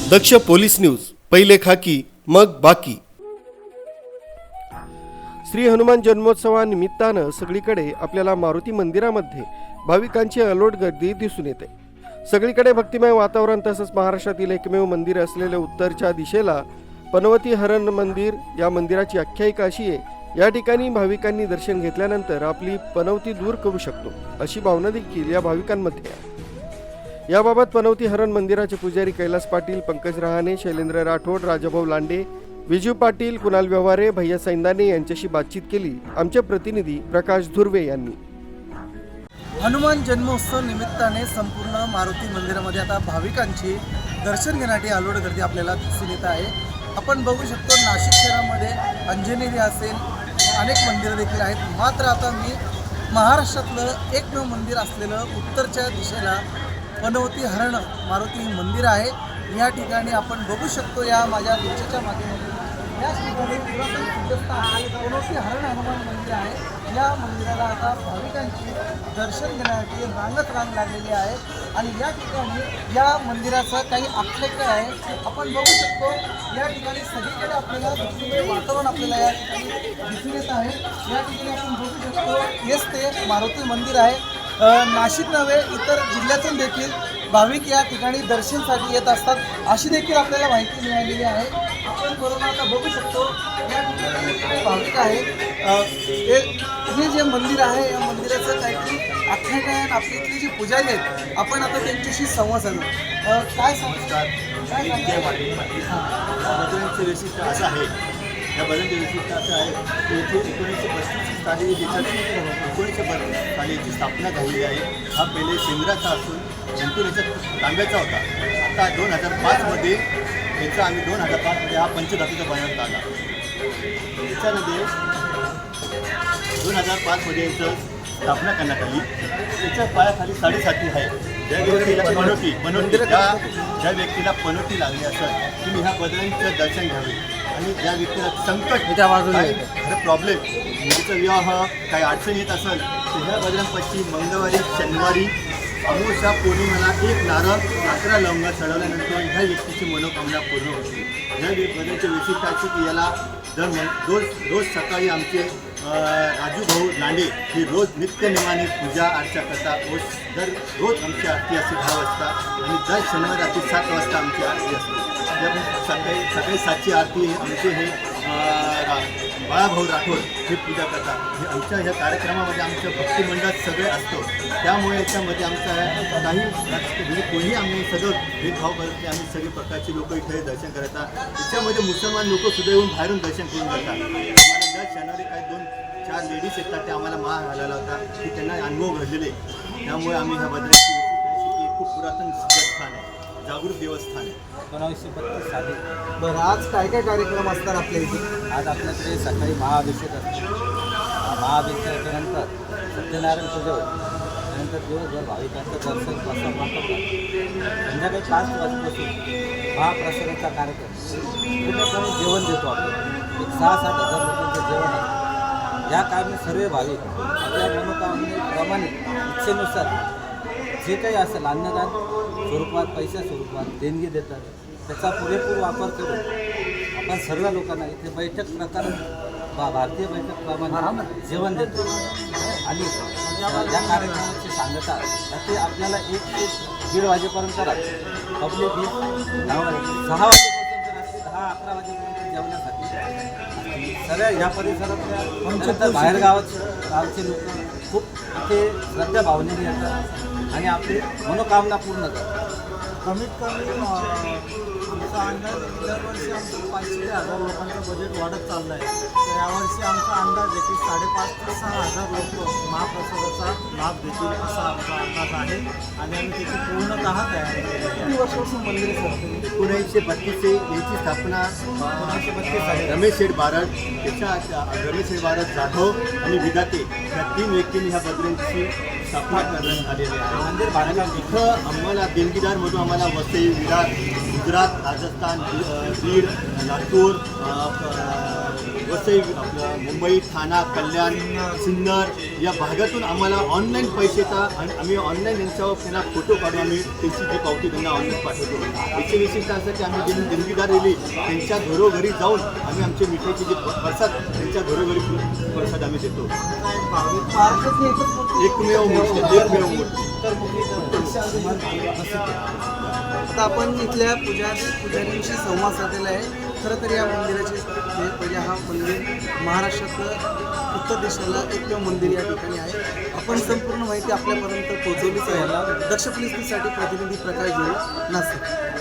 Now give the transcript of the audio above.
दक्ष police news, पहिले खाकी मग बाकी। श्री हनुमान जन्मोत्सवानिमित्तानं सगळीकडे आपल्याला मारुती मंदिरामध्ये भाविकांची अलोट गर्दी दिसून येते। सगळीकडे भक्तिमय वातावरण, तसंच महाराष्ट्रातील एकमेव मंदिर असलेल्या उत्तरच्या दिशेला पनवती हरण मंदिर, या मंदिराची आख्यायिका अशी आहे, या ठिकाणी भाविकांनी दर्शन घेतल्यानंतर आपली पनवती दूर करू शकतो, अशी भावना देखील या भाविकांमध्ये आहे। याबाबत पनवती हरण मंदिराचे पुजारी कैलास पाटील, पंकज रहाणे, शैलेंद्र राठोड, राजाभाऊ लांडे, विजू पाटील, कुणाल व्यवहारे, भैया सैंदाने यांच्याशी बातचीत केली आमचे प्रतिनिधी प्रकाश धुर्वे यांनी। हनुमान जन्मोत्सव निमित्ताने संपूर्ण मारुती मंदिरामध्ये आता भाविकांची दर्शन घेण्यासाठी अलोट गर्दी आपल्याला दिसून येत आहे। आपण बघू शकतो नाशिक शहरामध्ये अंजनेरी असेल, अनेक मंदिरं देखील आहेत। मात्र आता मी महाराष्ट्रातलं एकमेव मंदिर असलेलं उत्तरच्या दिशेला पनवती हरण मारुती मंदिर आहे। या ठिकाणी आपण बघू शकतो, या माझ्या दृश्याच्या माध्यमातून या ठिकाणी पुरातन सिद्धस्थान पनवती हरण हनुमान मंदिर आहे। या मंदिराला आता भाविकांची दर्शन घेण्यासाठी रांग लागलेली आहे आणि या ठिकाणी या मंदिराचा काही आख्यायिका आहे। आपण बघू शकतो या ठिकाणी सगळीकडे आपल्याला भक्तिमय वातावरण आपल्याला या ठिकाणी दिसून येत आहे। या ठिकाणी आपण बघू शकतो हेच ते मारुती मंदिर आहे। नाशिक नव्हे, इतर जिल्ह्यातून देखील भाविक या ठिकाणी दर्शनासाठी येत असतात, अशी देखील आपल्याला माहिती मिळालेली आहे। आपण बरोबर आता बघू शकतो या ठिकाणी भाविक आहेत। हे जे मंदिर आहे, या मंदिराचं काहीतरी आख्यायिका आहे। आपली इथली जी पुजारी आहेत, आपण आता त्यांच्याशी संवाद साधू। काय सांगतात? बदलांचं वैशिष्ट्य असं आहे, या बदलांचं वैशिष्ट्य असं आहे की इथे 1935 साली देशाची 1932 साली याची स्थापना झालेली आहे। हा पहिले शेंद्राचा असून नंतर याचा तांब्याचा होता। आता 2005मध्ये याचा आम्ही 2005मध्ये हा पंचधातूचा बनवण्यात आला। त्याच्यामध्ये 2005मध्ये याचं स्थापना करण्यात आली। त्याच्या पायाखाली 7.5 आहे। ज्या व्यक्तीला ज्या व्यक्तीला पनोती लागली असेल तुम्ही ह्या बदलांचं दर्शन घ्यावे, आणि ज्या व्यक्तीला संकट काही प्रॉब्लेम, मुलीचा विवाह काही अडचण येत असेल तर ह्या बदलांपाशी मंगळवारी, शनिवारी, अमावस्या, पौर्णिमेला एक नारळ 11 लवंगा चढवल्यानंतर ह्या व्यक्तीची मनोकामना पूर्ण होते। ह्या बदलांचे वैशिष्ट्य असे की याला रोज सकाळी आमचे राजू भाऊ लांडे हे रोज नित्यनेमाने पूजा अर्चा करतात। रोज आमची आरती असते 10 वाजता, आणि दर शनिवारी रात्री 7 वाजता आमची आरती असते। सकाळी 7ची आरती आमचे हे बाळाभाऊ राठोड हे पूजा करतात। हे आमच्या ह्या कार्यक्रमामध्ये आमचं भक्ती मंडळात सगळे असतो, त्यामुळे याच्यामध्ये आमचं काही कोणी आम्ही सगळं भेदभाव करत नाही। आम्ही सगळे प्रकारचे लोक इथे दर्शन करतात। त्याच्यामध्ये मुसलमान लोक सुद्धा येऊन बाहेरून दर्शन करून जातात। आम्हाला दर शनिवारी काही 2-4 लेडीज येतात, ते आम्हाला माळ घालायला होता की त्यांना अनुभव घडलेले, त्यामुळे आम्ही ह्या बदलाची खूप पुरातन सिद्धस्थान आहे, जागृत देवस्थान आहे। 1932 साली। बरं, आज काय काय कार्यक्रम असतात आपल्या इथे? आज आपल्याकडे सकाळी महाअभिषेक असतो। महाअभिषेकानंतर सत्यनारायण पूजा होते। त्यानंतर दिवसभर भाविकांचं दर्शन प्रसाद करतात। संध्याकाळी 5 वाजतापासून महाप्रसादाचा कार्यक्रम, पूर्णपणे जेवण देतो आपण। एक 6-7 हजार लोकांचं जेवण आहे। या कारणे सर्व भाविक आपल्या मनोकामनेप्रमाणे इच्छेनुसार जे काही असेल अन्नदान स्वरूपात, पैसा स्वरूपात देणगी देतात। त्याचा पुरेपूर वापर करून आपण सर्व लोकांना इथे बैठक प्रकार भारतीय बैठकप्रमाणे जेवण देतो। आणि या कार्यक्रमाची सांगता ते आपल्याला 1 ते 1:30 वाजेपर्यंत राहते। पब्लिक ही 6 वाजेपासून ते रात्री 10-11 वाजेपर्यंत जेवण्यासाठी सर्व या परिसरातल्या बाहेर गावचे लोक खूप इथे श्रद्धा भावनेने येतात आणि आपली मनोकामना पूर्ण करतात। कमीत कमी आमचा अंदाज दरवर्षी आमचं 500 ते 1000 लोकांचं बजेट वाढत चाललं आहे। तर यावर्षी आमचा अंदाज आहे की 5,500 ते 6,000 लोक महाप्रसादाचा लाभ घेतील असा आमचा अंदाज आहे, आणि आम्ही त्याची पूर्णतः तयारी केली आहे। किती वर्षापासून मंदिर आहे? 1932 याची स्थापना 1932 साली रमेश शेठ बारड, रमेश शेठ बारड, जाधव आणि विधाते या 3 व्यक्तींनी ह्या बदलांची स्थापना करण्यात आलेली आहे। मंदिर बांधकाम इथं आम्हाला देणगीदारमधून आम्हाला वसई, विरार, गुजरात, राजस्थान, बीड, लातूर, वसई आपलं मुंबई ठाणा कल्याण सिन्नर या भागातून आम्हाला ऑनलाईन पैसे येतात आणि आम्ही ऑनलाईन यांच्यावर त्यांना फोटो काढून आम्ही त्यांची जी पावती त्यांना ऑनलाईन पाठवतो. याची विशिष्ट असं की आम्ही जे देणगीदार दिली त्यांच्या घरोघरी जाऊन आम्ही आमचे मिठाईचे जे प्रसाद त्यांच्या घरोघरी प्रसाद आम्ही देतो. एकमेव मूर्ती. आता आपण इथल्या पुजाऱ्यांशी संवाद साधलेला आहे. खरं तर या मंदिराचे हे पहिले हा मंदिर महाराष्ट्रातलं उत्तर देशाला एकमेव मंदिर या ठिकाणी आहे. आपण संपूर्ण माहिती आपल्यापर्यंत पोहोचवलीच आहे. दक्ष पोलीस न्यूजसाठी प्रतिनिधी प्रकाश जोरे, नाशिक.